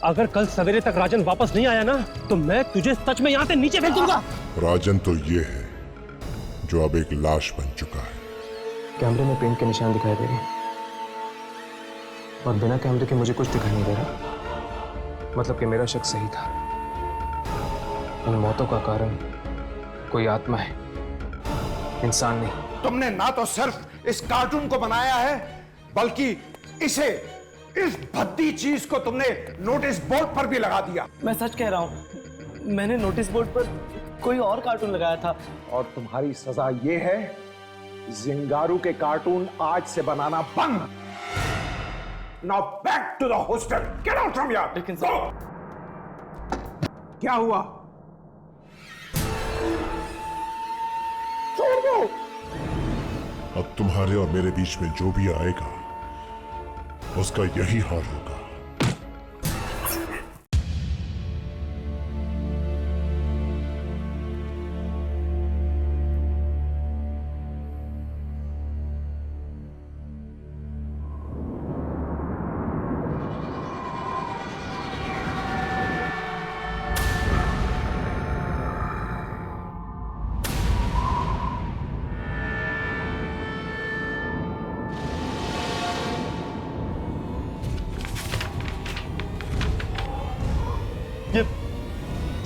अगर कल सवेरे तक राजन वापस नहीं आया ना तो मैं तुझे सच में यहाँ से नीचे फेंक दूंगा। राजन तो ये है जो अब एक लाश बन चुका है। कैमरे में पेंट के निशान दिखाई दे रहे हैं और बिना कैमरे के मुझे कुछ दिखाई नहीं दे रहा। मतलब कि मेरा शक सही था। इन मौतों का कारण कोई आत्मा है, इंसान नहीं। तुमने ना तो सिर्फ इस कार्टून को बनाया है बल्कि इसे, इस भद्दी चीज को तुमने नोटिस बोर्ड पर भी लगा दिया। मैं सच कह रहा हूं, मैंने नोटिस बोर्ड पर कोई और कार्टून लगाया था। और तुम्हारी सजा ये है, जिंगारू के कार्टून आज से बनाना बंद। Now back to the hostel, get out from here. लेकिन सर, क्या हुआ? छोड़ दो। अब तुम्हारे और मेरे बीच में जो भी आएगा उसका यही हाल होगा।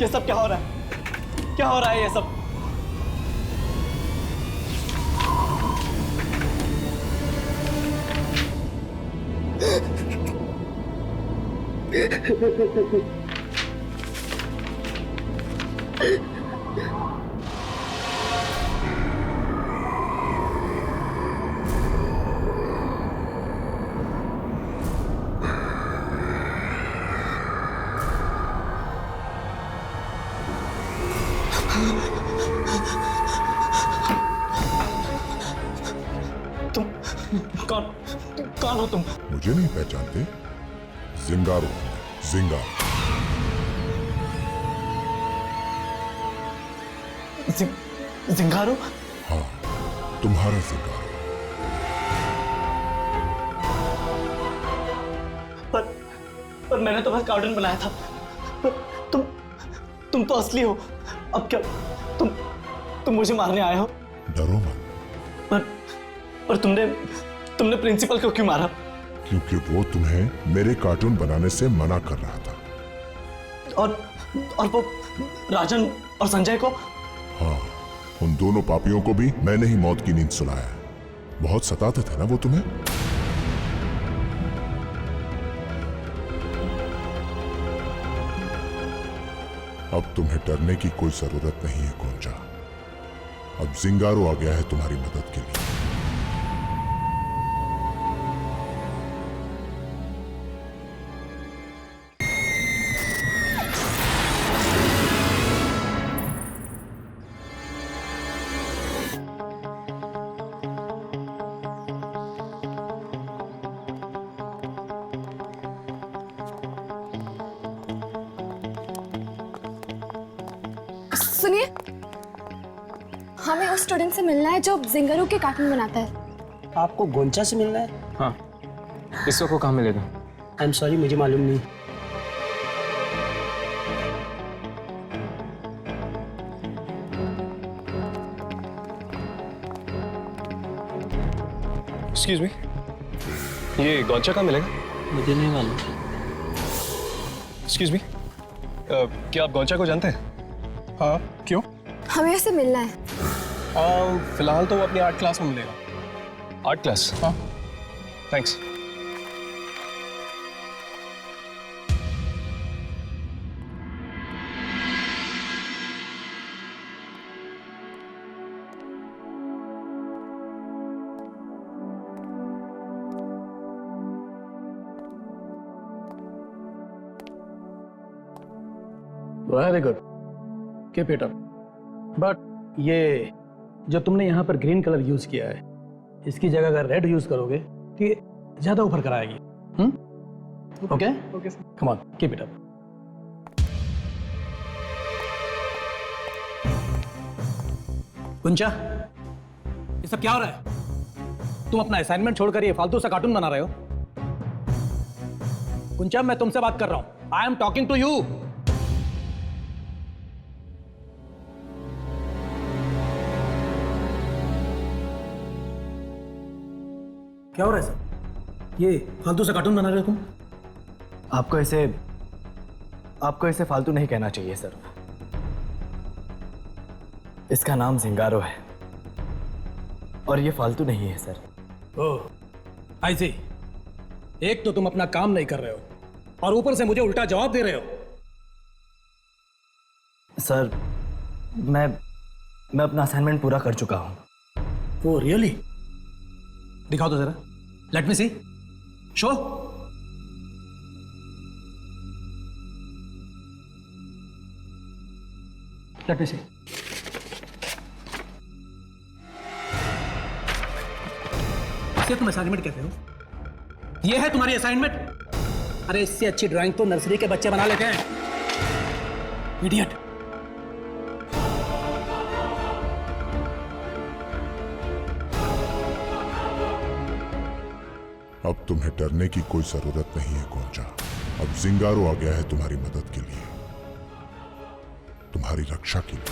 ये सब क्या हो रहा है? क्या हो रहा है ये सब? कौन हो तुम? मुझे नहीं पहचानते? जिंगारो, जिंगार। जिंगारो? हाँ, तुम्हारा जिंगारो। पर मैंने तो बस कार्टून बनाया था। तुम तो असली हो। अब क्या तुम मुझे मारने आए हो? डरो मत। पर तुमने प्रिंसिपल को क्यों मारा? क्योंकि वो तुम्हें मेरे कार्टून बनाने से मना कर रहा था। और वो राजन और संजय को? हाँ, उन दोनों पापियों को भी मैंने ही मौत की नींद सुलाया। बहुत सताते थे ना वो तुम्हें। अब तुम्हें डरने की कोई जरूरत नहीं है गोंजा। अब जिंगारो आ गया है तुम्हारी मदद के लिए। सुनिए, हमें उस स्टूडेंट से मिलना है जो जिंगारू के कार्टून बनाता है। आपको गोंचा से मिलना है? हाँ, इस वक्त को कहाँ मिलेगा? आई एम सॉरी, मुझे मालूम नहीं। एक्सक्यूज मी, ये गोंचा कहाँ मिलेगा? मुझे नहीं मालूम। एक्सक्यूज मी, क्या आप गोंचा को जानते हैं? हाँ, क्यों? हमें उससे मिलना है। फिलहाल तो वो अपनी आर्ट क्लास में मिलेगा। Art class? हाँ। Thanks. Very good, keep it up. But ये जो तुमने यहाँ पर ग्रीन कलर यूज किया है, इसकी जगह अगर रेड यूज करोगे तो ये ज्यादा ऊपर कराएगी। Okay okay sir, come on, keep it up. कुंचा, ये सब क्या हो रहा है? तुम अपना असाइनमेंट छोड़कर ये फालतू सा कार्टून बना रहे हो। कुंचा, मैं तुमसे बात कर रहा हूं। I am talking to you. क्या हो रहा है सर? ये फालतू से कार्टून बना रहे हो तुम? आपको इसे फालतू नहीं कहना चाहिए सर। इसका नाम जिंगारो है और ये फालतू नहीं है सर। ओह आई सी। एक तो तुम अपना काम नहीं कर रहे हो और ऊपर से मुझे उल्टा जवाब दे रहे हो। सर मैं अपना असाइनमेंट पूरा कर चुका हूं। Oh really? दिखाओ तो जरा, लेट मी सी, शो। लेट मी सी। इसे तुम असाइनमेंट कहते हो? ये है तुम्हारी असाइनमेंट? अरे इससे अच्छी ड्राइंग तो नर्सरी के बच्चे बना लेते हैं। इडियट। अब तुम्हें डरने की कोई जरूरत नहीं है गोंजा। अब जिंगारो आ गया है तुम्हारी मदद के लिए, तुम्हारी रक्षा के लिए।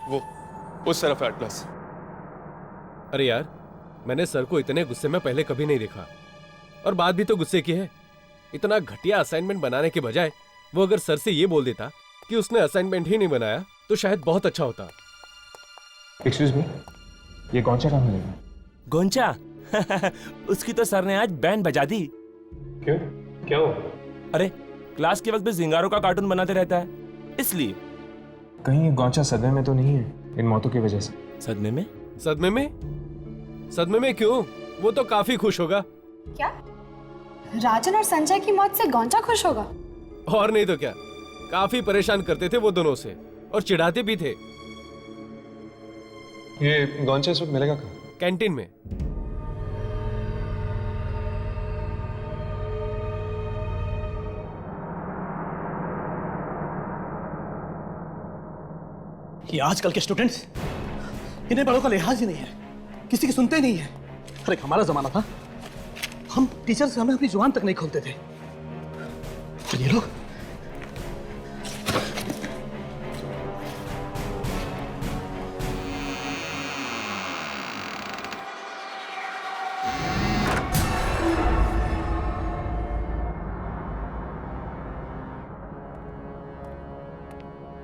वो उस तरफ है एटलस। अरे यार, मैंने सर को इतने गुस्से में पहले कभी नहीं देखा। और बात भी तो गुस्से की है। इतना घटिया असाइनमेंट बनाने के बजाय वो अगर सर से ये बोल देता कि उसने असाइनमेंट ही नहीं बनाया तो शायद बहुत अच्छा होता। एक्सक्यूज मी, ये कौन सा काम है? गोंचा उसकी तो सर ने आज बैंड बजा दी। क्यों? क्या हो? अरे क्लास के वक्त भी जिंगारो का कार्टून बनाते रहता है, इसलिए। कहीं ये गौंचा सदमे में तो नहीं है इन मौतों की वजह से? सदमे में? सदमे में? सदमे में क्यों? वो तो काफी खुश होगा। क्या राजन और संजय की मौत से गौंचा खुश होगा? और नहीं तो क्या, काफी परेशान करते थे वो दोनों से और चिढ़ाते भी थे। ये गौंचा इस वक्त मिलेगा कहाँ? कैंटीन में। ये आजकल के स्टूडेंट्स, इन्हें बड़ों का लिहाज ही नहीं है, किसी की सुनते ही नहीं है। अरे हमारा जमाना था, हम टीचर से हमें अपनी जुबान तक नहीं खोलते थे। और ये लोग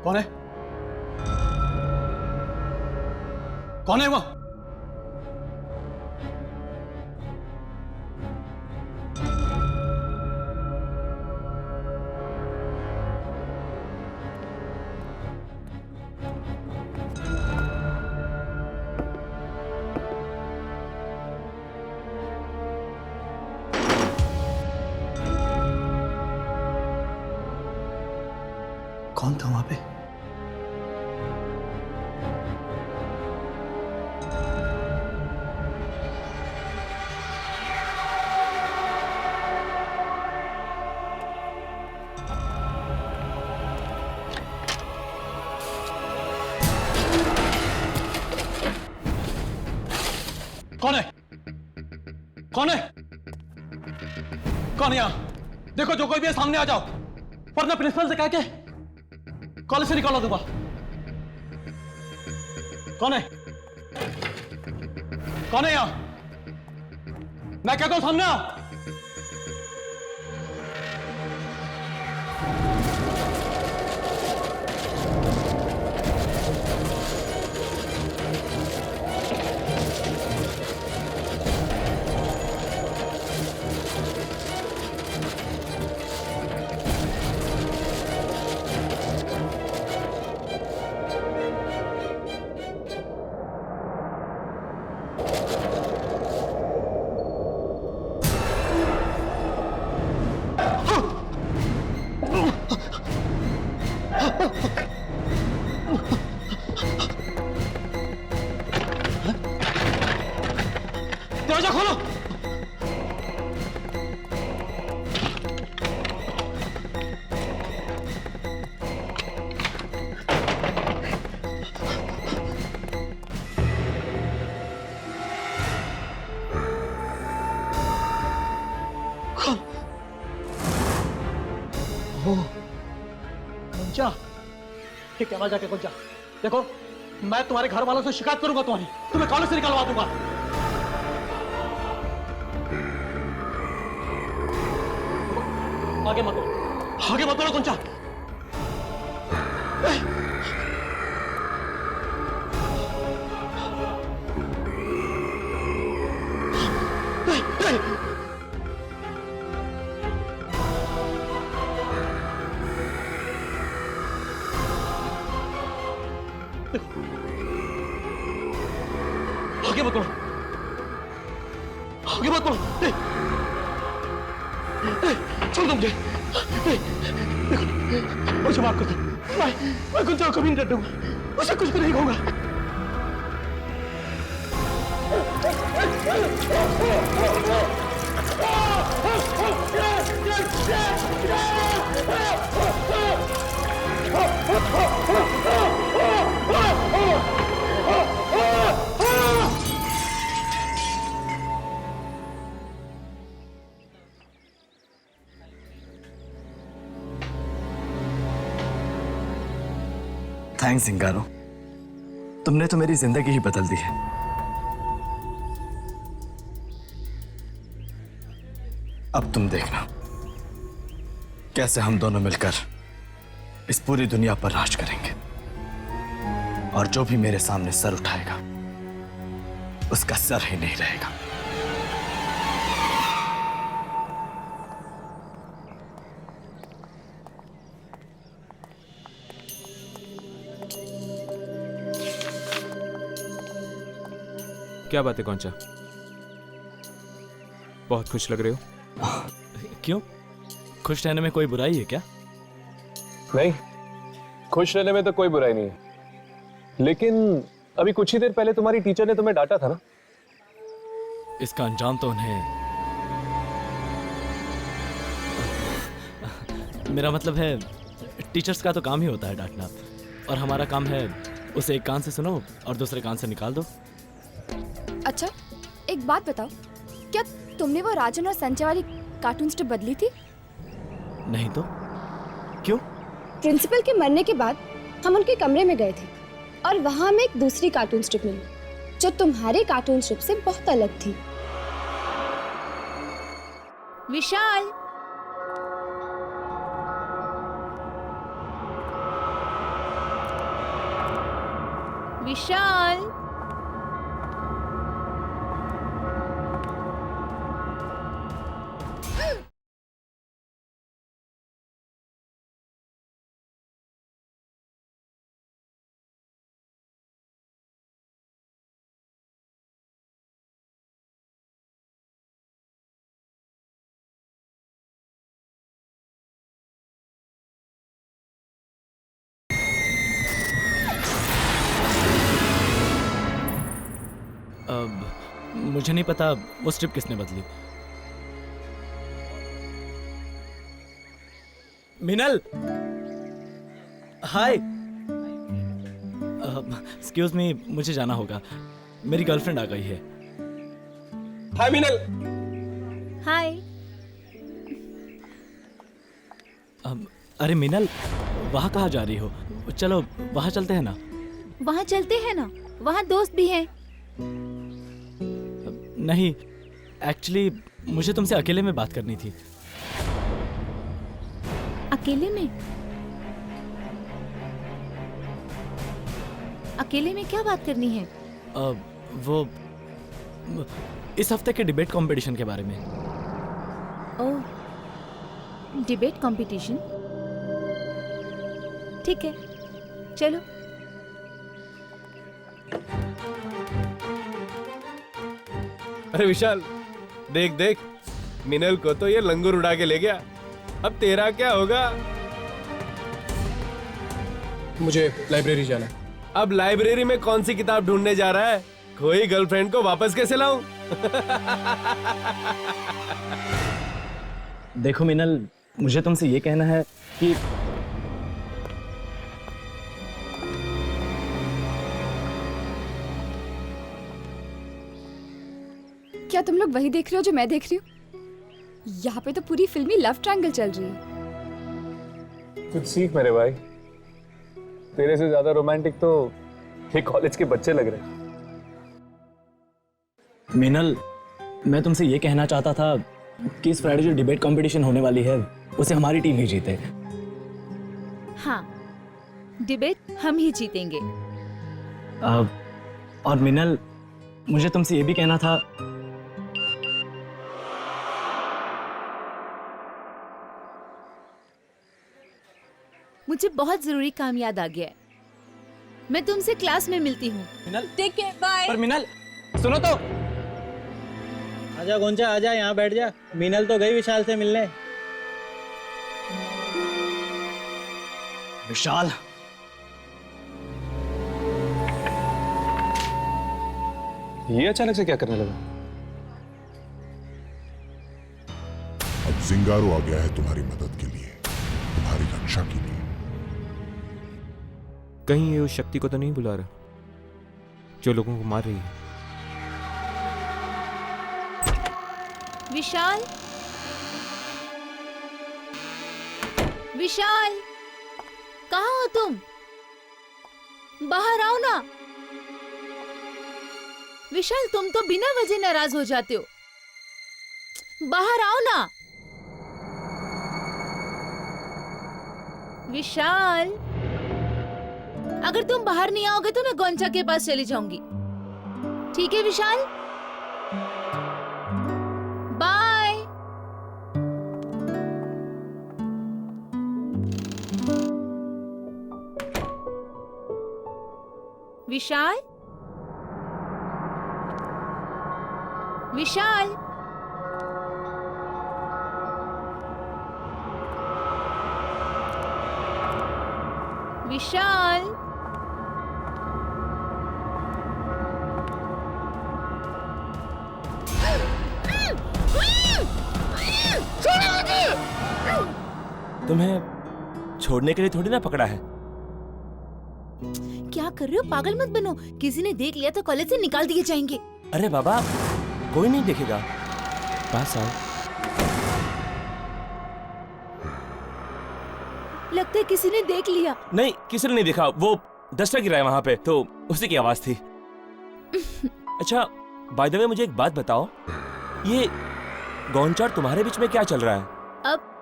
कौन है? कौन है वो? कौन था वहां पे? कौन है? कौन है? कौन है यहां? देखो जो कोई भी है सामने आ जाओ, वरना प्रिंसिपल से कह के कॉलेज से निकालो दूंगा। कौन है? कौन है यहां? मैं कहता हूं सामने आओ। कुंचा, ठीक है, जाके कुंचा, देखो मैं तुम्हारे घर वालों से शिकायत करूंगा, तुम्हें कॉलेज से निकलवा दूंगा। आगे मत बढ़ो कुंचा। आगे मत बढ़ो। छोड़ दो मुझे। मुझे माफ कर दो। मैं कुंचा को कभी नहीं डरूंगा, उसे कुछ भी नहीं कहूंगा। थैंक्स जिंगारो, तुमने तो मेरी जिंदगी ही बदल दी है। अब तुम देखना कैसे हम दोनों मिलकर इस पूरी दुनिया पर राज करेंगे, और जो भी मेरे सामने सर उठाएगा उसका सर ही नहीं रहेगा। क्या बात है कौनचा, बहुत खुश लग रहे हो। क्यों, खुश रहने में कोई बुराई है क्या? नहीं, खुश रहने में तो कोई बुराई नहीं है, लेकिन अभी कुछ ही देर पहले तुम्हारी टीचर ने तुम्हें डांटा था ना। इसका अंजाम तो उन्हें, मेरा मतलब है टीचर्स का तो काम ही होता है डांटना, और हमारा काम है उसे एक कान से सुनो और दूसरे कान से निकाल दो। अच्छा, एक बात बताओ, क्या तुमने वो राजन और संजय वाली कार्टून स्ट्रिप बदली थी? नहीं तो क्यों? प्रिंसिपल के मरने के बाद हम उनके कमरे में गए थे और वहां हमें एक दूसरी कार्टून स्ट्रिप मिली जो तुम्हारे कार्टून स्ट्रिप से बहुत अलग थी। विशाल, विशाल, मुझे नहीं पता वो स्ट्रिप किसने बदली। मिनल, हाय। एक्सक्यूज मी, मुझे जाना होगा, मेरी गर्लफ्रेंड आ गई है। हाय मिनल। हाय। अरे मिनल, वहाँ कहाँ जा रही हो? चलो वहाँ चलते हैं ना। वहाँ चलते हैं ना, वहाँ दोस्त भी हैं। नहीं, एक्चुअली मुझे तुमसे अकेले में बात करनी थी। अकेले में? अकेले में क्या बात करनी है? वो इस हफ्ते के डिबेट कंपटीशन के बारे में। ओह, डिबेट कंपटीशन, ठीक है, चलो। अरे विशाल, देख देख, मिनल को तो ये लंगूर उड़ा के ले गया, अब तेरा क्या होगा? मुझे लाइब्रेरी जाना है। अब लाइब्रेरी में कौन सी किताब ढूंढने जा रहा है? खोई गर्लफ्रेंड को वापस कैसे लाऊं? देखो मिनल, मुझे तुमसे ये कहना है कि क्या तुम लोग वही देख रहे हो जो मैं देख रही हूँ? यहाँ पे तो पूरी फिल्मी लव ट्रायंगल चल रही है। कुछ सीख मेरे भाई, तेरे से ज्यादा रोमांटिक तो ये कॉलेज के बच्चे लग रहे हैं। मीनल, मैं तुमसे ये कहना चाहता था कि इस फ्राइडे जो डिबेट कंपटीशन होने वाली है उसे हमारी टीम ही जीते। हाँ, डिबेट हम ही जीतेंगे। और मीनल, मुझे तुमसे ये भी कहना था, मुझे बहुत जरूरी काम याद आ गया है। मैं तुमसे क्लास में मिलती हूँ। Meenal, take care, bye. पर मीनल सुनो तो। आजा गोंचा, आजा यहाँ बैठ जा। मीनल तो गई विशाल से मिलने। विशाल, ये अचानक से क्या करने लगा? अब जिंगारो आ गया है तुम्हारी मदद के लिए, तुम्हारी रक्षा के लिए। कहीं ये उस शक्ति को तो नहीं बुला रहा जो लोगों को मार रही है? विशाल, विशाल, कहाँ हो तुम? बाहर आओ ना। विशाल, तुम तो बिना वजह नाराज हो जाते हो। बाहर आओ ना। विशाल, अगर तुम बाहर नहीं आओगे तो मैं गोंचा के पास चली जाऊंगी। ठीक है विशाल? बाय। विशाल, विशाल, विशाल, तुम्हें छोड़ने के लिए थोड़ी ना पकड़ा है। क्या कर रहे हो? पागल मत बनो। किसी ने देख लिया तो कॉलेज से निकाल दिए जाएंगे। अरे बाबा, कोई नहीं देखेगा। पास आओ। लगता है किसी ने देख लिया। नहीं, किसी ने नहीं देखा। वो डस्टर गिरा है वहां पे, तो उसी की आवाज थी। अच्छा, बाय द वे मुझे एक बात बताओ, ये गोंचा और तुम्हारे बीच में क्या चल रहा है? अब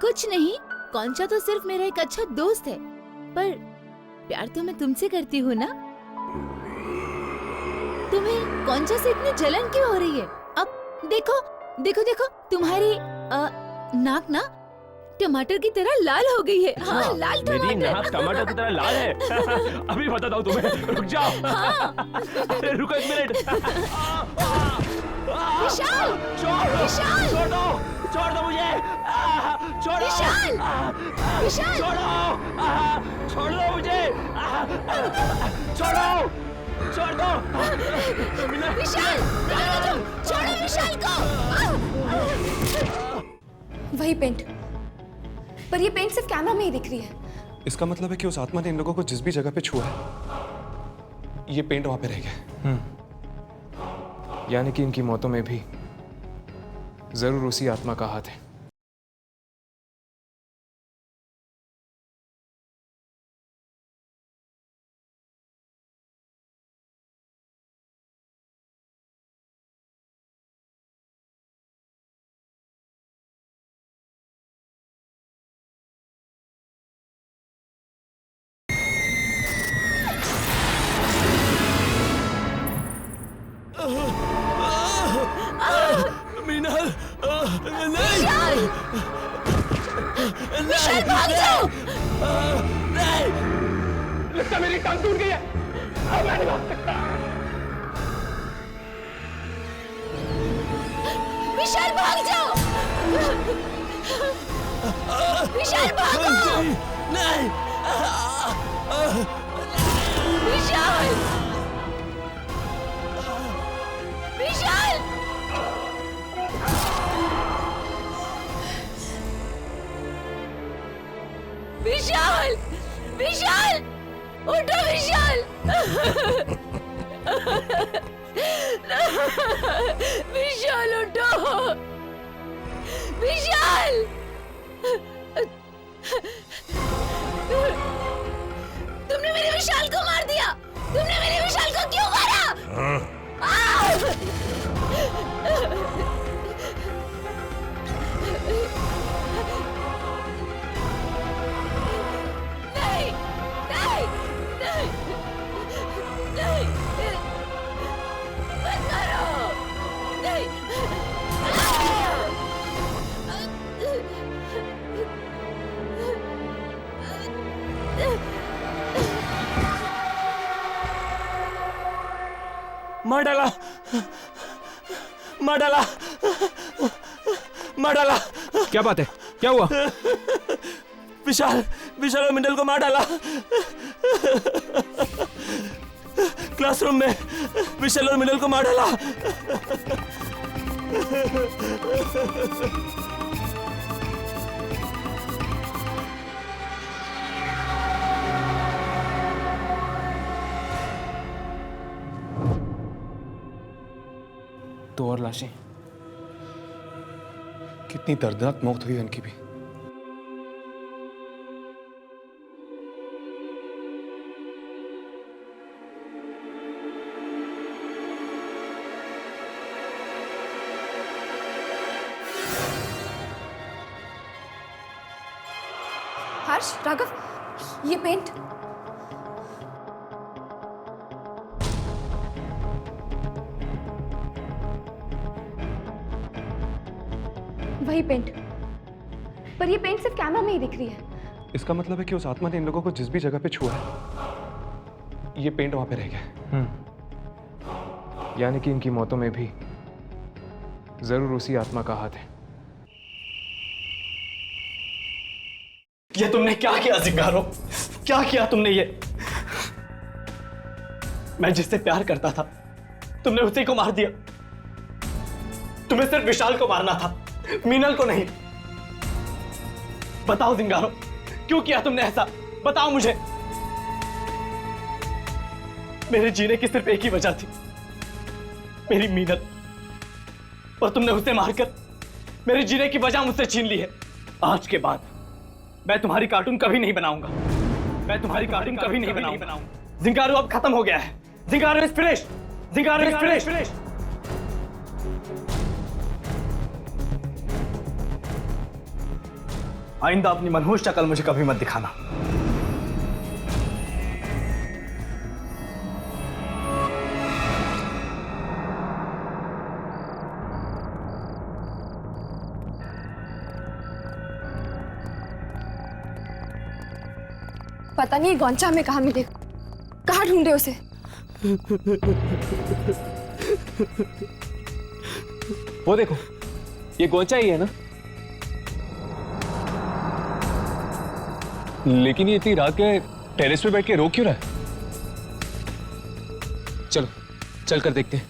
कुछ नहीं, गोंचा तो सिर्फ मेरा एक अच्छा दोस्त है, पर प्यार तो मैं तुमसे करती हूँ ना। तुम्हें गोंचा से इतनी जलन क्यों हो रही है? अब देखो देखो देखो, तुम्हारी नाक ना टमाटर की तरह लाल हो गई है। हाँ, लाल टमाटर। मेरी नाक टमाटर की तरह लाल है। अभी बताता हूँ तुम्हें, रुक जाओ। अरे रुको एक मिनट। विशाल, विशाल, छोड़ दो मुझे। छोड़ो विशाल, विशाल, छोड़ो दो मुझे। छोड़ो, छोड़ दो। विशाल, छोड़ो विशाल को। वही पेंट, पर ये पेंट सिर्फ कैमरा में ही दिख रही है। इसका मतलब है कि उस आत्मा ने इन लोगों को जिस भी जगह पे छुआ है, ये पेंट वहां पे रह गया। यानी कि इनकी मौतों में भी जरूर उसी आत्मा का हाथ है। मीनल, विशाल, विशाल भाग जाओ। नहीं, लगता मेरी टांग टूट गई है। अब मैं नहीं भाग सकता। विशाल भाग जाओ। विशाल भागो। नहीं, विशाल, विशाल, विशाल, विशाल, उठो विशाल। विशाल उठो, विशाल! तुमने मेरे विशाल को मार दिया! तुमने मेरे विशाल को क्यों मारा? नहीं, नहीं, नहीं, नहीं, मत मारो! नहीं! मार डाला, मार डाला, मार डाला। क्या बात है? क्या हुआ? विशाल, विशाल और मिंडल को मार डाला। क्लासरूम में विशाल और मिंडल को मार डाला। दो और लाशें। कितनी दर्दनाक मौत हुई उनकी भी। हर्ष, राघव, ये पेंट। वही पेंट, पर ये पेंट सिर्फ कैमरा में ही दिख रही है। इसका मतलब है कि उस आत्मा ने इन लोगों को जिस भी जगह पे छुआ है, ये पेंट वहां पे रह गया। यानी कि इनकी मौतों में भी जरूर उसी आत्मा का हाथ है। ये तुमने क्या किया जिंगारो? क्या किया तुमने ये? मैं जिससे प्यार करता था तुमने उसी को मार दिया। तुम्हें सिर्फ विशाल को मारना था, मीनल को नहीं। बताओ जिंगारो, क्यों किया तुमने ऐसा? बताओ मुझे। मेरे जीने की सिर्फ एक ही वजह थी, मेरी मीनल, और तुमने उसे मारकर मेरे जीने की वजह मुझसे छीन ली है। आज के बाद मैं तुम्हारी कार्टून कभी नहीं बनाऊंगा। मैं तुम्हारी कार्टून कभी नहीं बनाऊंगा। जिंगारो अब खत्म हो गया है। Zingaro is finished. Zingaro is finished. आइंदा अपनी मनहूस शक्ल मुझे कभी मत दिखाना। पता नहीं गोंचा में कहाँ मिले, कहाँ ढूंढे उसे। वो देखो, ये गोंचा ही है ना? लेकिन ये इतनी रात के टेरेस पे बैठ के रो क्यों रहा है? चलो चल कर देखते हैं।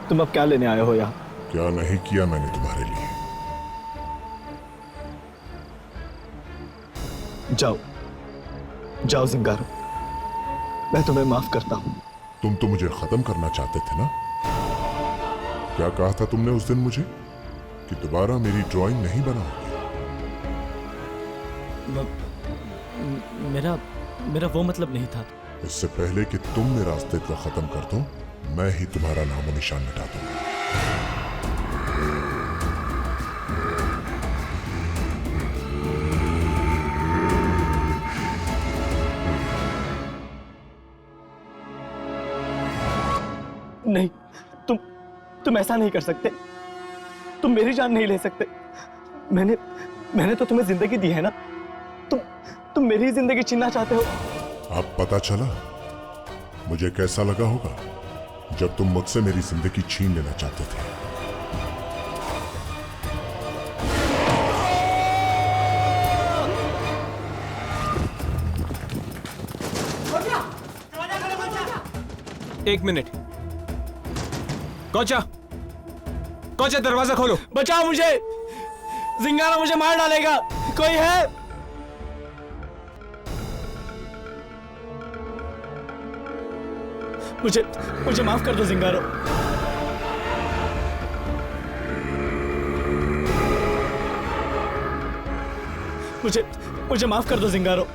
तुम अब क्या लेने आए हो यहाँ? क्या नहीं किया मैंने तुम्हारे लिए? जाओ जाओ जिंगारो, मैं तुम्हें माफ करता हूं। तुम तो मुझे खत्म करना चाहते थे ना? क्या कहा था तुमने उस दिन मुझे कि दोबारा मेरी ड्राइंग नहीं बनाओगे? मेरा वो मतलब नहीं था। इससे पहले कि तुम मेरा अस्तित्व खत्म कर दो, मैं ही तुम्हारा नामो निशान मिटा दूंगा। नहीं, तुम ऐसा नहीं कर सकते। तुम मेरी जान नहीं ले सकते। मैंने तो तुम्हें जिंदगी दी है ना। तुम मेरी जिंदगी छीनना चाहते हो। अब पता चला मुझे कैसा लगा होगा जब तुम मुझसे मेरी जिंदगी छीन लेना चाहते थे। एक मिनट। कोचा, कोचा दरवाजा खोलो। बचाओ मुझे, जिंगारो मुझे मार डालेगा। कोई है? मुझे माफ कर दो जिंगारो। मुझे माफ कर दो जिंगारो।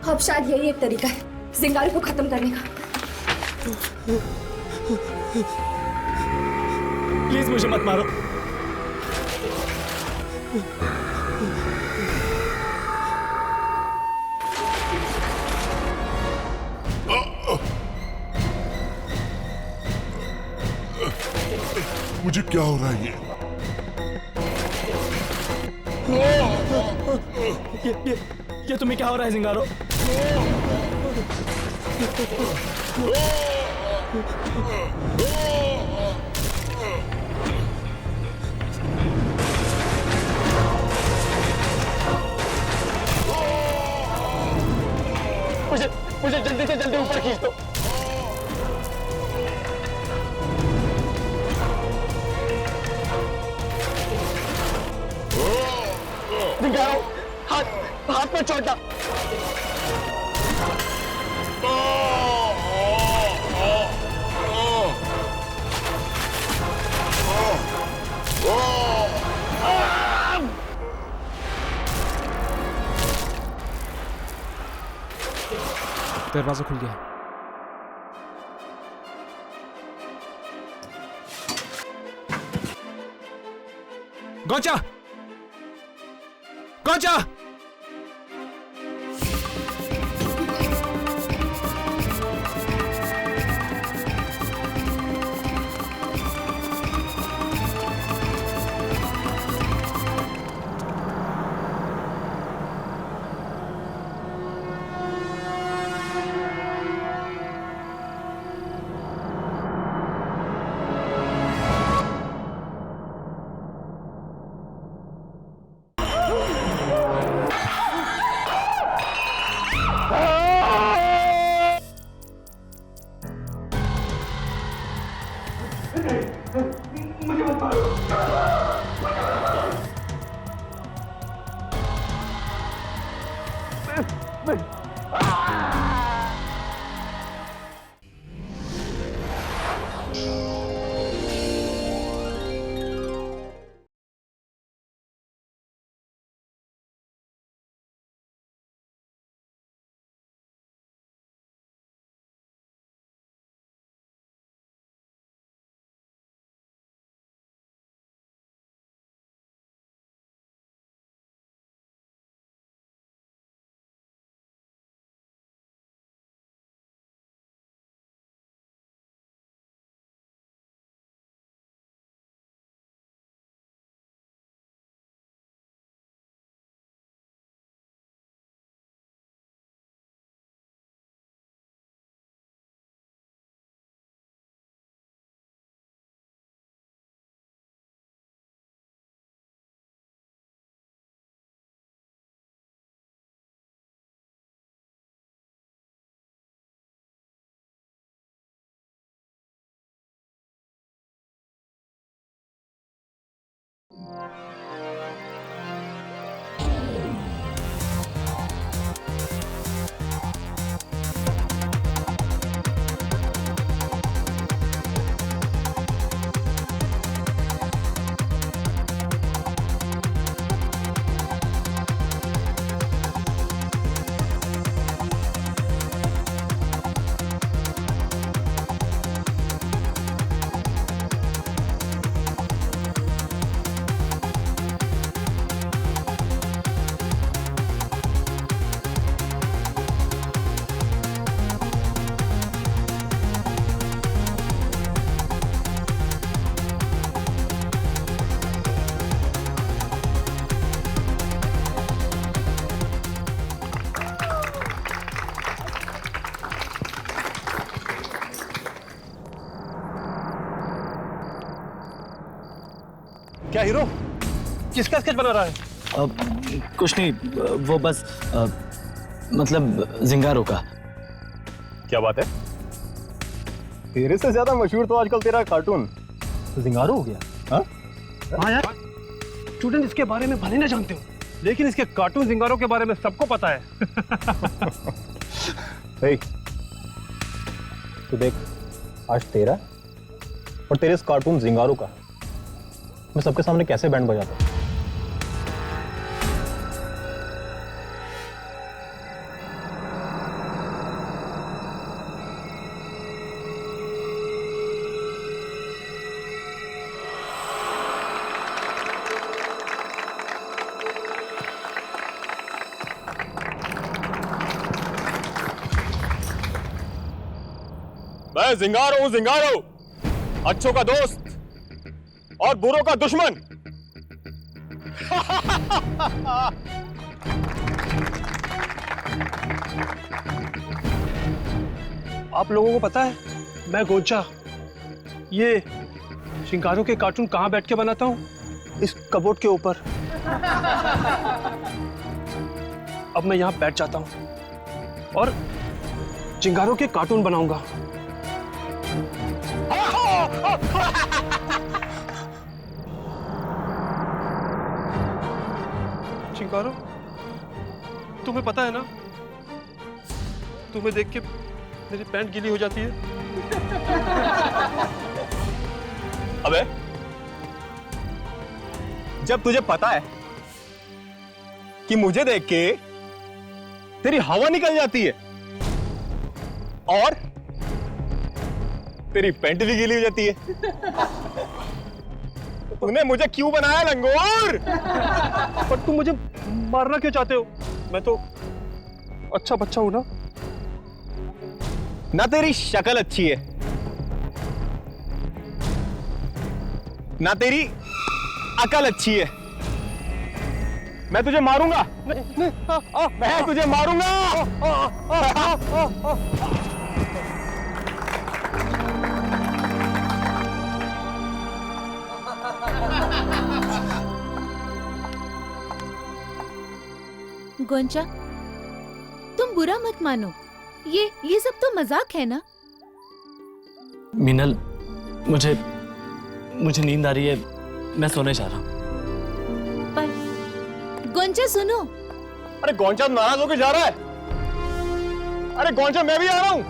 अब शायद यही एक तरीका है जिंगारो को खत्म करने का। प्लीज मुझे मत मारो। मुझे क्या हो रहा है ये तुम्हें क्या हो रहा है जिंगारो? मुझे जल्दी से जल्दी ऊपर खींच दो। जिंगारो, हाथ में छोटा। दरवाजा खुल गया। गोचा, गोचा। क्या हीरो किसका स्केच बना रहा है? कुछ नहीं, वो बस मतलब जिंगारो का। क्या बात है? तेरे से ज्यादा मशहूर तो आजकल तेरा कार्टून जिंगारो हो गया। हाँ यार, स्टूडेंट इसके बारे में भले ना जानते हो, लेकिन इसके कार्टून जिंगारो के बारे में सबको पता है। तो देख, आज तेरा और तेरे इस कार्टून जिंगारो का मैं सबके सामने कैसे बैंड बजाता हूं। मैं जिंगारो हूं, जिंगारो, अच्छों का दोस्त और बुरों का दुश्मन। आप लोगों को पता है मैं गोंचा ये जिंगारो के कार्टून कहां बैठ के बनाता हूं? इस कबोर्ड के ऊपर। अब मैं यहां बैठ जाता हूं और जिंगारो के कार्टून बनाऊंगा। जिंगारो, तुम्हें पता है ना, तुम्हें देख के मेरी पैंट गीली हो जाती है। अबे, जब तुझे पता है कि मुझे देख के तेरी हवा निकल जाती है और तेरी पैंट भी गीली हो जाती है, तूने मुझे क्यों बनाया लंगोर? पर तुम मुझे मारना क्यों चाहते हो? मैं तो अच्छा बच्चा हूं ना। ना तेरी शक्ल अच्छी है, ना तेरी अकल अच्छी है। मैं तुझे मारूंगा, मैं तुझे मारूंगा। गोंचा, तुम बुरा मत मानो, ये सब तो मजाक है ना। मीनल, मुझे नींद आ रही है, मैं सोने जा रहा हूँ। पर गोंचा सुनो। अरे गोंचा नाराज होकर जा रहा है। अरे गोंचा, मैं भी आ रहा हूं।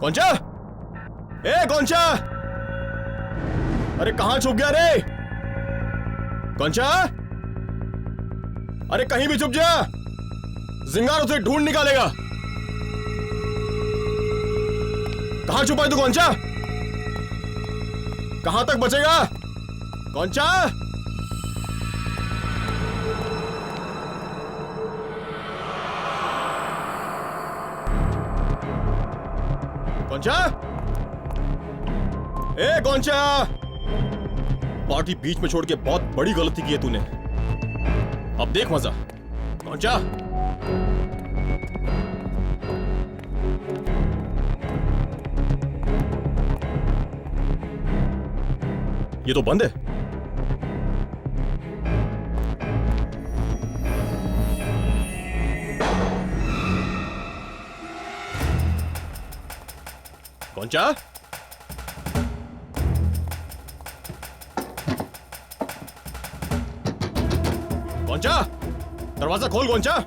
गोंचा, ए गोंचा, अरे कहां छुप गया रे? गोंचा, अरे कहीं भी छुप जा, जिंगारो उसे ढूंढ निकालेगा। कहां छुपा है तू गोंचा? कहां तक बचेगा गोंचा? गोंचा, ए गोंचा, पार्टी बीच में छोड़ के बहुत बड़ी गलती की है तूने। अब देख मजा। गोंचा, ये तो बंद है। गोंचा, गोंचा, दरवाजा खोल गोंचा।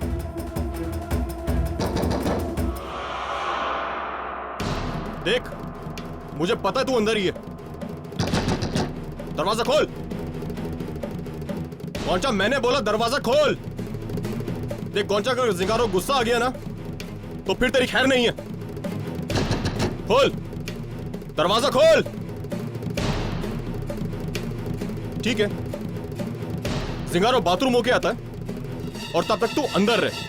देख, मुझे पता है तू अंदर ही है। दरवाजा खोल गोंचा, मैंने बोला दरवाजा खोल। देख गोंचा, अगर जिंगारो गुस्सा आ गया ना तो फिर तेरी खैर नहीं है। खोल दरवाजा, खोल। ठीक है, जिंगारो बाथरूम होके आता है और तब तक तू अंदर रहे।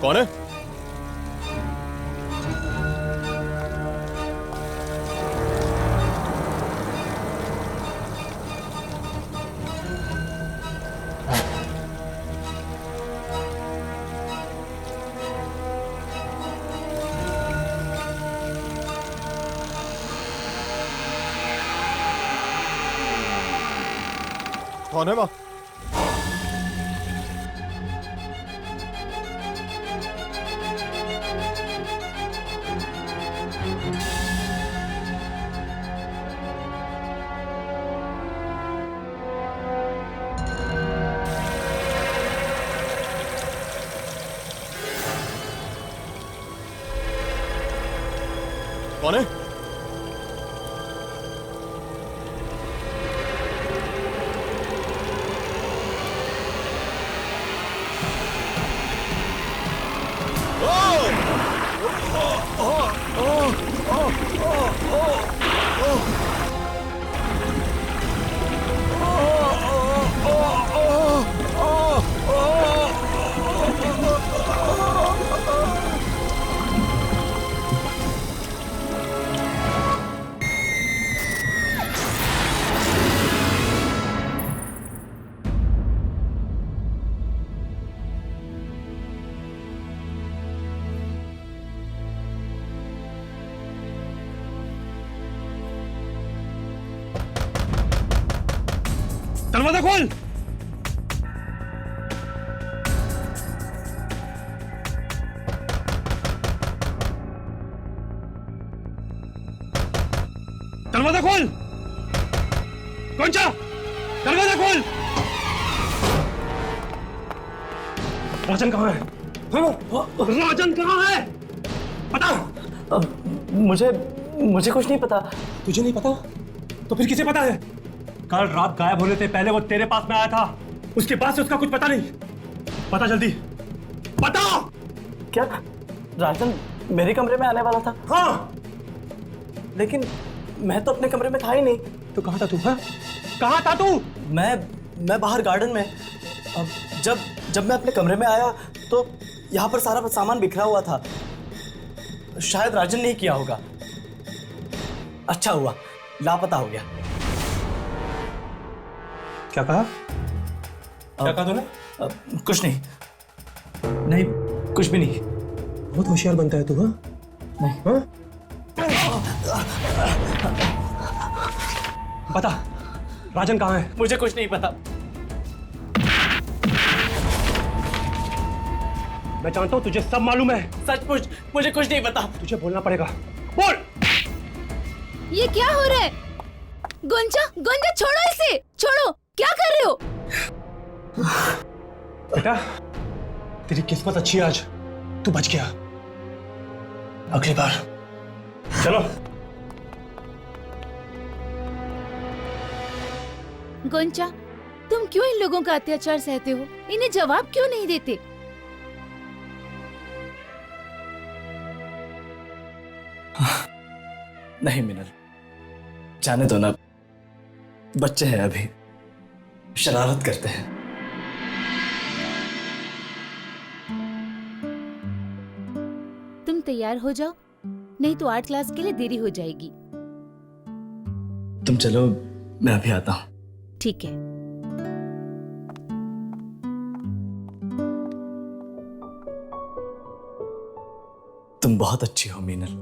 कौन है? कौन है माँ? कौन है? दरवाजा खोल। दरवाजा खोल। गोंचा, दरवाजा खोल। राजन कहाँ है? राजन कहाँ है? बता। मुझे कुछ नहीं पता। तुझे नहीं पता? तो फिर किसे पता है? कल रात गायब होने से पहले वो तेरे पास में आया था, उसके बाद से उसका कुछ पता नहीं। पता जल्दी, बता। क्या राजन मेरे कमरे में आने वाला था? हाँ, लेकिन मैं तो अपने कमरे में था ही नहीं। तो कहाँ था तू? हाँ, कहाँ था तू? मैं बाहर गार्डन में। अब जब मैं अपने कमरे में आया तो यहाँ पर सारा सामान बिखरा हुआ था। शायद राजन ने किया होगा। अच्छा हुआ लापता हो गया। क्या कहा? क्या कहा तूने? कुछ नहीं, कुछ भी नहीं। बहुत होशियार बनता है तू। हाँ नहीं। हाँ? बता, राजन कहाँ है? मुझे कुछ नहीं पता। मैं जानता हूँ तुझे सब मालूम है। सचमुच मुझे कुछ नहीं पता। तुझे बोलना पड़ेगा। बोल। ये क्या हो रहा है? गोंचा, गोंचा छोड़ो इसे, छोड़ो। क्या कर रहे हो? बेटा, तेरी किस्मत अच्छी है आज, तू बच गया। अगली बार चलो। गोंचा, तुम क्यों इन लोगों का अत्याचार सहते हो? इन्हें जवाब क्यों नहीं देते? नहीं मिनल, जाने दो ना। बच्चे हैं अभी, शरारत करते हैं। तुम तैयार हो जाओ, नहीं तो आर्ट क्लास के लिए देरी हो जाएगी। तुम चलो, मैं अभी आता हूं। ठीक है। तुम बहुत अच्छी हो मीनल।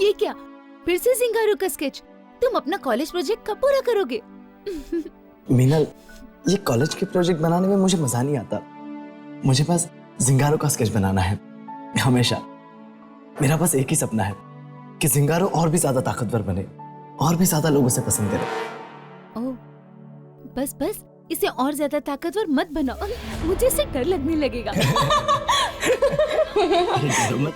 ये क्या? फिर से जिंगारो का स्केच? तुम अपना कॉलेज प्रोजेक्ट कब पूरा करोगे? मीनल, ये कॉलेज के प्रोजेक्ट बनाने में मुझे मजा नहीं आता। मुझे बस जिंगारो का स्केच बनाना है हमेशा। मेरा बस एक ही सपना है कि जिंगारो और भी ज्यादा ताकतवर बने, और भी ज्यादा लोगों से पसंद करे। ओह, बस बस इसे और ज्यादा ताकतवर मत बनाओ, मुझे इससे डर लगने लगेगा। डरो मत।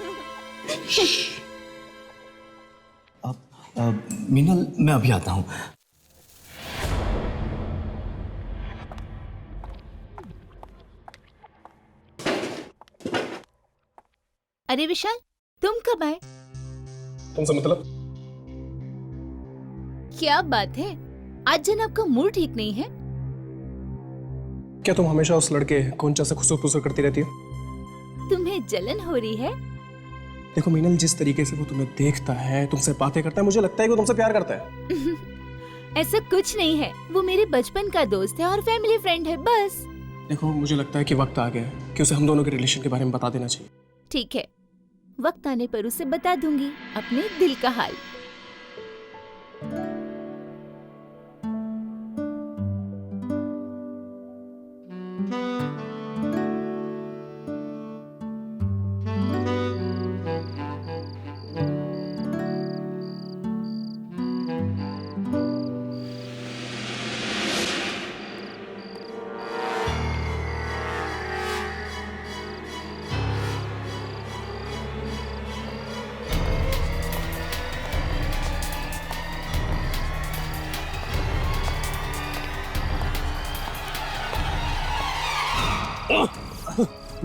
मीनल, मैं अभी आता हूँ। अरे विशाल, तुम कब आए? तुमसे मतलब? क्या बात है, आज जनाब का मूड ठीक नहीं है? क्या तुम हमेशा उस लड़के गोंचा से खुसर खुसर करती रहती हो? तुम्हें जलन हो रही है? देखो मीनल, जिस तरीके से वो तुम्हें देखता है, तुमसे बातें करता है, मुझे लगता है कि वो तुमसे प्यार करता है। ऐसा कुछ नहीं है, वो मेरे बचपन का दोस्त है और फैमिली फ्रेंड है, बस। देखो, मुझे लगता है कि वक्त आ गया है कि उसे हम दोनों के रिलेशन के बारे में बता देना चाहिए। ठीक है, वक्त आने पर उसे बता दूंगी अपने दिल का हाल।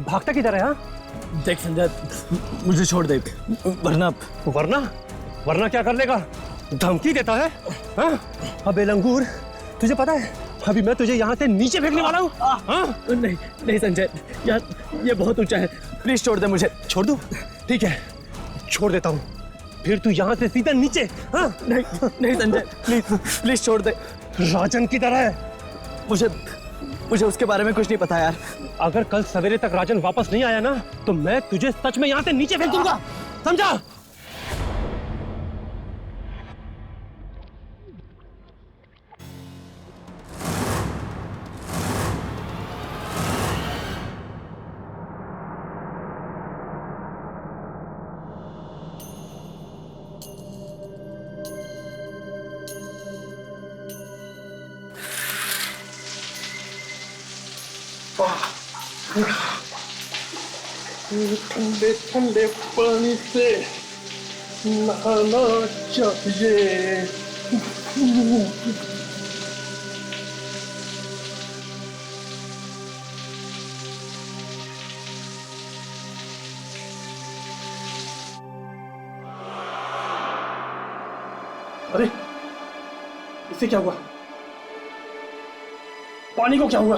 भागता किधर है? हाँ, देख संजय, मुझे छोड़ दे, वरना वरना क्या कर लेगा? धमकी देता है? हाँ? अबे लंगूर, तुझे पता है अभी मैं तुझे यहाँ से नीचे फेंकने वाला हूँ। हाँ? नहीं संजय, यार ये बहुत ऊंचा है, प्लीज छोड़ दे मुझे। छोड़ दूँ? ठीक है, छोड़ देता हूँ, फिर तू यहाँ से सीधा नीचे। हाँ? नहीं संजय, प्लीज छोड़ दे। राजन की तरह है। मुझे उसके बारे में कुछ नहीं पता यार। अगर कल सवेरे तक राजन वापस नहीं आया ना, तो मैं तुझे सच में यहाँ से नीचे फेंक दूंगा, समझा? ठंडे ठंडे पानी से नहाना चाहिए। अरे इसे क्या हुआ? पानी को क्या हुआ?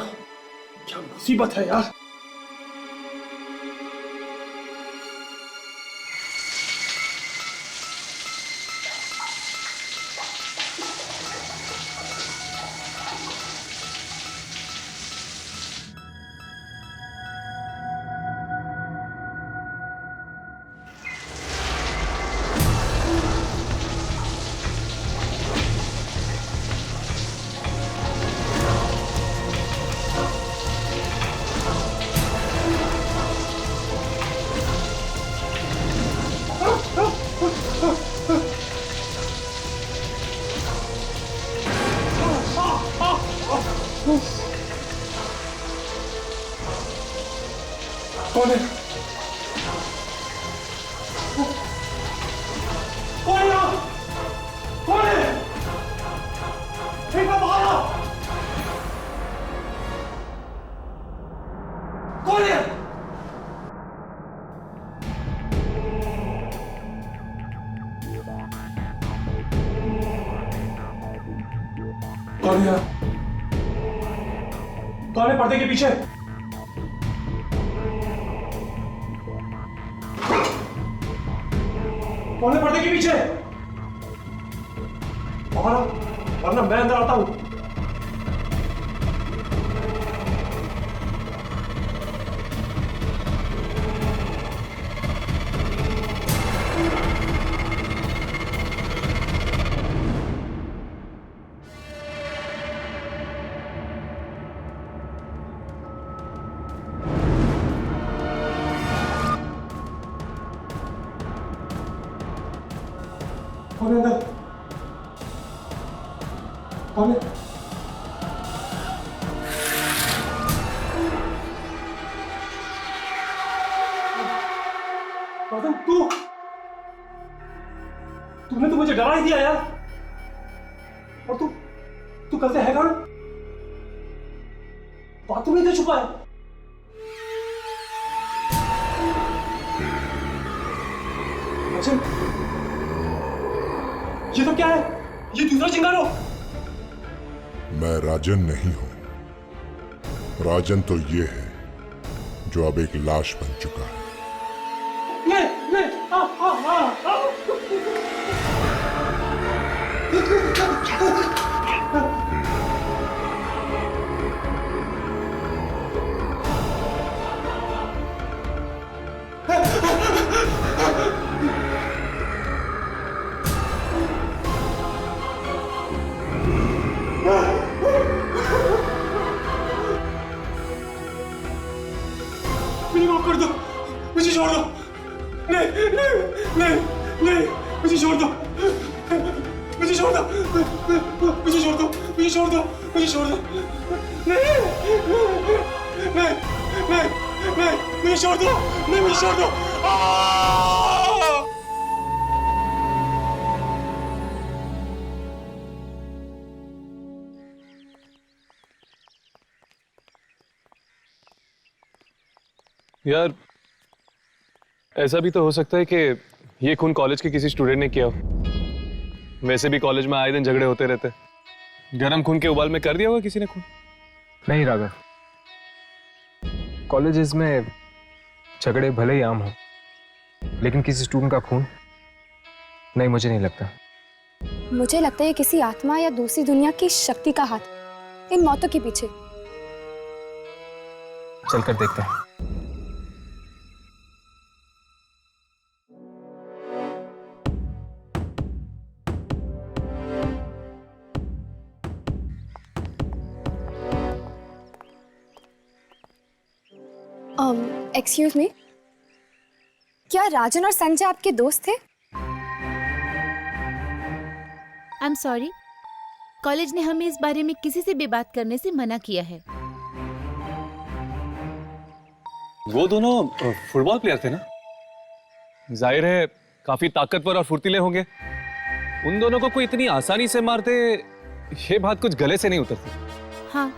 क्या मुसीबत है यार। कौन है? कौन है? कौन है? एक बार बाहर आओ। कौन है? कौन है? कौन है पर्दे के पीछे? कौन है पर्दे के पीछे? बाहर आओ, वरना मैं अंदर आता हूं। कौन है अंदर? कौन है? राजन तूने तो मुझे डरा ही दिया यार। और तू कल से है कौन? बाथरूम में तो छुपा है। राजन, ये तो क्या है? ये दूसरा चिंगारो। मैं राजन नहीं हूं। राजन तो ये है जो अब एक लाश बन चुका है। ले, मुझे माफ कर दो, मुझे छोड़ दो। नहीं, मुझे छोड़ दो, मुझे छोड़ दो, मुझे छोड़ दो, मुझे छोड़ दो, मुझे छोड़ दो। नहीं, मुझे छोड़ दो, नहीं, मुझे छोड़ दो। यार ऐसा भी तो हो सकता है कि ये खून कॉलेज के किसी स्टूडेंट ने किया हो। वैसे भी कॉलेज में आए दिन झगड़े होते रहते। गरम खून के उबाल में कर दिया होगा किसी ने खून। नहीं राघव, कॉलेजेस में झगड़े भले ही आम हो, लेकिन किसी स्टूडेंट का खून नहीं, मुझे नहीं लगता। मुझे लगता है ये किसी आत्मा या दूसरी दुनिया की शक्ति का हाथ इन मौतों के पीछे। चलकर देखते हैं। एक्सक्यूज मी, क्या राजन और संजय आपके दोस्त थे? आई एम सॉरी, कॉलेज ने हमें इस बारे में किसी से भी बात करने से मना किया है। वो दोनों फुटबॉल प्लेयर थे ना? जाहिर है काफी ताकतवर और फुर्तीले होंगे। उन दोनों को कोई इतनी आसानी से मारते, ये बात कुछ गले से नहीं उतरती। हाँ,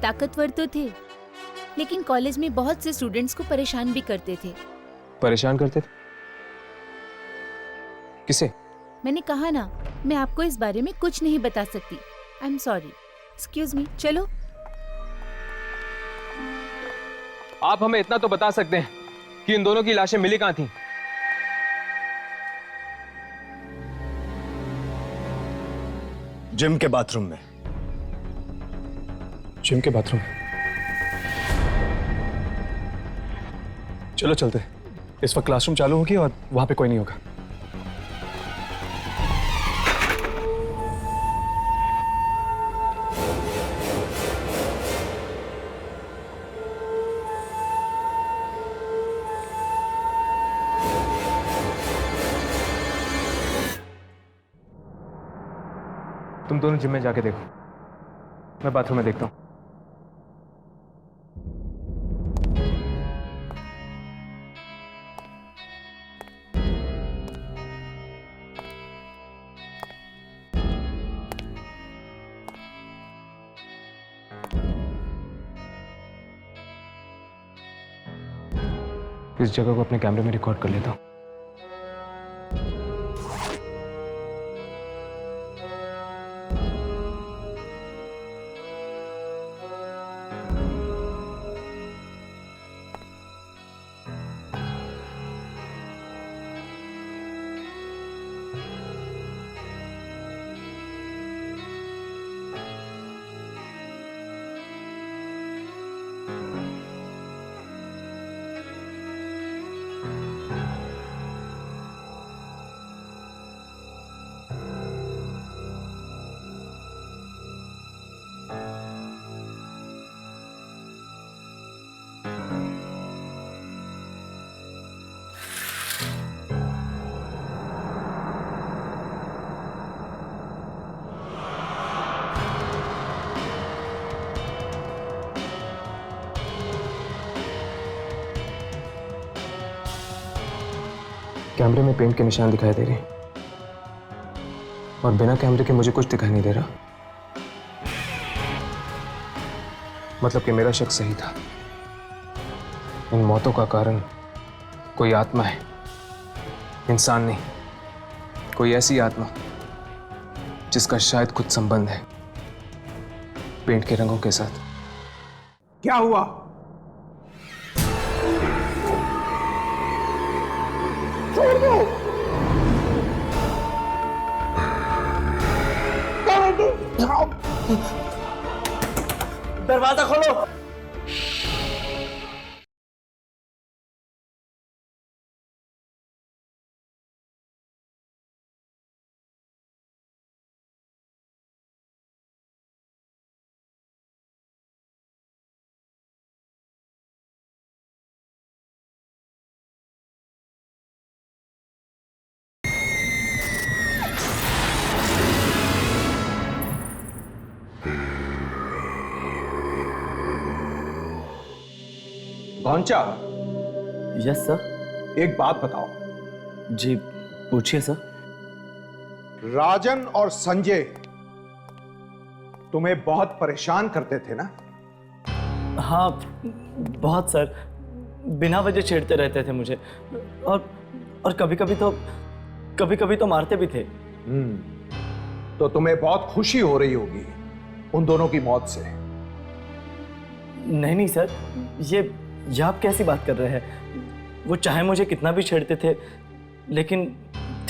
ताकतवर तो थे, लेकिन कॉलेज में बहुत से स्टूडेंट्स को परेशान भी करते थे। परेशान करते थे? किसे? मैंने कहा ना, मैं आपको इस बारे में कुछ नहीं बता सकती। I am sorry. Excuse me, चलो। आप हमें इतना तो बता सकते हैं कि इन दोनों की लाशें मिली कहां थी? जिम के बाथरूम में। जिम के बाथरूम? चलो चलते। इस वक्त क्लासरूम चालू होगी और वहां पे कोई नहीं होगा। तुम दोनों जिम में जाके देखो, मैं बाथरूम में देखता हूं। इस जगह को अपने कैमरे में रिकॉर्ड कर लेता हूं। कैमरे में पेंट के निशान दिखाई दे रहे हैं और बिना कैमरे के मुझे कुछ दिखाई नहीं दे रहा। मतलब कि मेरा शक सही था। इन मौतों का कारण कोई आत्मा है, इंसान नहीं, कोई ऐसी आत्मा जिसका शायद कुछ संबंध है पेंट के रंगों के साथ। क्या हुआ? छोड़ दो। दरवाजा खोलो। Goncha, yes sir. एक बात बताओ। जी पूछिए सर। राजन और संजय तुम्हें बहुत परेशान करते थे ना? हाँ बहुत सर, बिना वजह छेड़ते रहते थे मुझे और कभी कभी तो मारते भी थे। तो तुम्हें बहुत खुशी हो रही होगी उन दोनों की मौत से। नहीं सर, ये आप कैसी बात कर रहे हैं? वो चाहे मुझे कितना भी छेड़ते थे लेकिन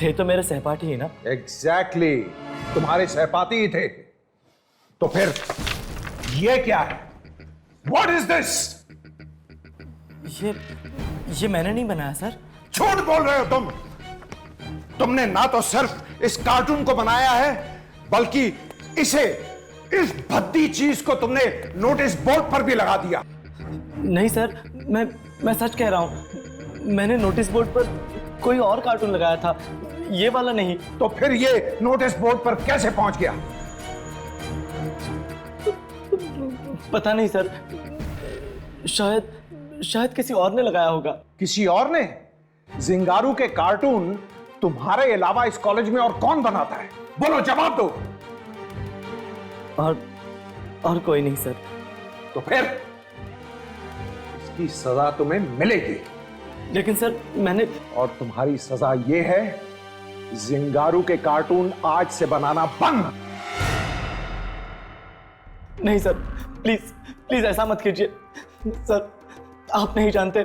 थे तो मेरे सहपाठी ही ना। एग्जैक्टली, तुम्हारे सहपाठी ही थे। तो फिर ये क्या है? What is this? ये मैंने नहीं बनाया सर। झूठ बोल रहे हो तुम। तुमने ना तो सिर्फ इस कार्टून को बनाया है बल्कि इस भद्दी चीज को तुमने नोटिस बोर्ड पर भी लगा दिया। नहीं सर, मैं सच कह रहा हूं। मैंने नोटिस बोर्ड पर कोई और कार्टून लगाया था, ये वाला नहीं। तो फिर ये नोटिस बोर्ड पर कैसे पहुंच गया? पता नहीं सर, शायद किसी और ने लगाया होगा। किसी और ने? जिंगारू के कार्टून तुम्हारे अलावा इस कॉलेज में और कौन बनाता है? बोलो, जवाब दो। और कोई नहीं सर। तो फिर इसकी सजा तुम्हें मिलेगी। लेकिन सर मैंने। और तुम्हारी सजा यह है, जिंगारू के कार्टून आज से बनाना बंद। नहीं सर, प्लीज ऐसा मत कीजिए सर। आप नहीं जानते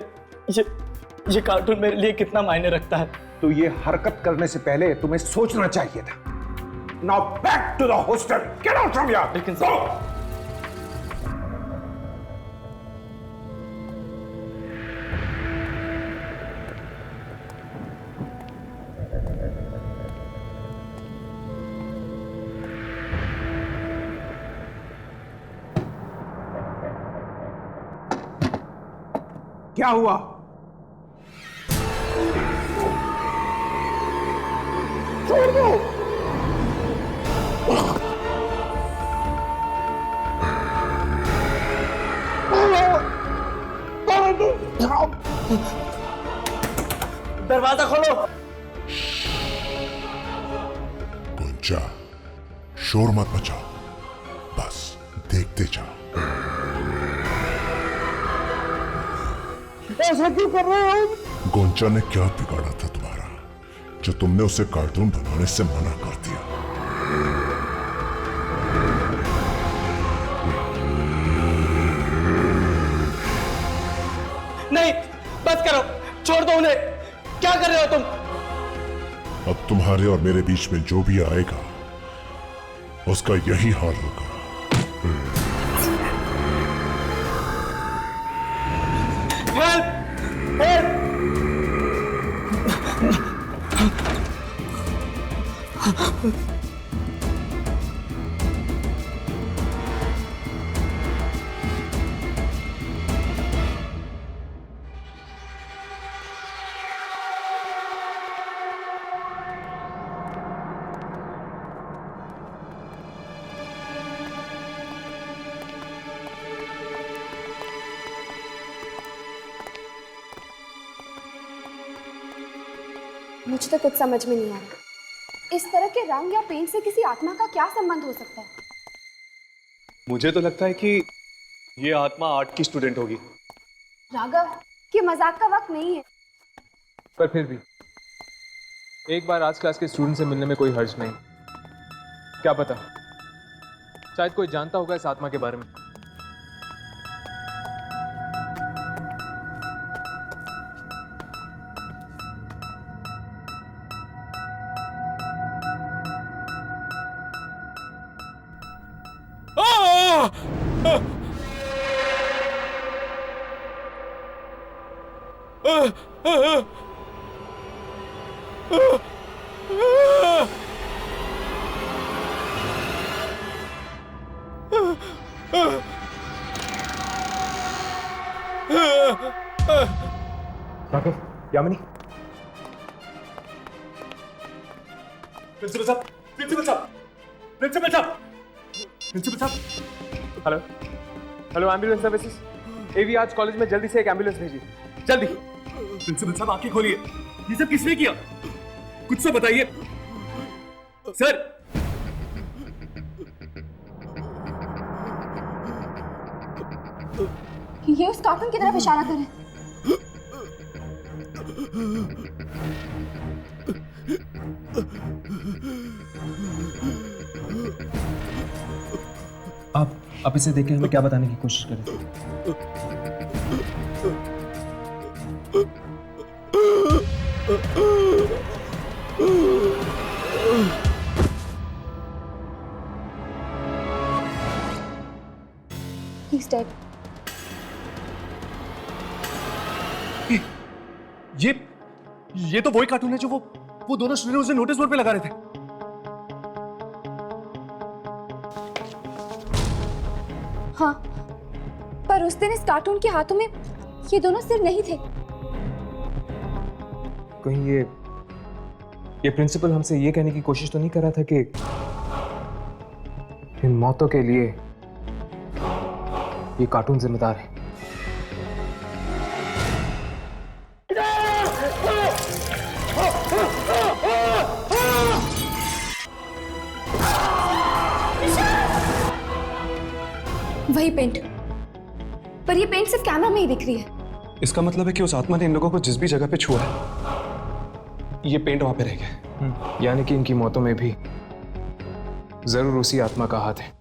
ये कार्टून मेरे लिए कितना मायने रखता है। तो ये हरकत करने से पहले तुम्हें सोचना चाहिए था। Now back to the hostel. Get out from here. लेकिन सर। क्या हुआ? छोड़ दो। दरवाजा खोलो। गोंचा, शोर मत मचाओ, बस देखते जाओ। ऐसा क्यों कर रहे हो? गोंचा ने क्या बिगाड़ा था तुम्हारा जो तुमने उसे कार्टून बनाने से मना कर दिया? नहीं, बस करो, छोड़ दो उन्हें। क्या कर रहे हो तुम? अब तुम्हारे और मेरे बीच में जो भी आएगा उसका यही हाल होगा। मुझे तो कुछ समझ में नहीं आ रहा। इस तरह के रंग या पेंट से किसी आत्मा का क्या संबंध हो सकता है? मुझे तो लगता है कि ये आत्मा आर्ट की स्टूडेंट होगी। राघव, ये मजाक का वक्त नहीं है। पर फिर भी एक बार आज क्लास के स्टूडेंट से मिलने में कोई हर्ज नहीं। क्या पता, शायद कोई जानता होगा इस आत्मा के बारे में। राघव, यामिनी। प्रिंसिपल साहब, प्रिंसिपल साहब, प्रिंसिपल साहब, प्रिंसिपल साहब। Hello, hello ambulance services. एवी आज कॉलेज में जल्दी से एक एम्बुलेंस भेजिए, जल्दी। प्रिंसिपल साहब आंखें खोलिए, ये सब किसने किया? कुछ तो बताइए सर। ये उस कार्टून की तरफ इशारा कर रहे हैं। आप इसे देख के हमें क्या बताने की कोशिश करें? He's dead. ये तो वही कार्टून है जो वो दोनों स्टूडेंट उसे नोटिस बोर्ड पे लगा रहे थे। हाँ, पर उस दिन इस कार्टून के हाथों में ये दोनों सिर नहीं थे। कहीं ये प्रिंसिपल हमसे ये कहने की कोशिश तो नहीं कर रहा था कि इन मौतों के लिए ये कार्टून जिम्मेदार है? वही पेंट, पर ये पेंट सिर्फ कैमरा में ही दिख रही है। इसका मतलब है कि उस आत्मा ने इन लोगों को जिस भी जगह पे छुआ है, ये पेंट वहां पे रह गया। यानी कि इनकी मौतों में भी जरूर उसी आत्मा का हाथ है।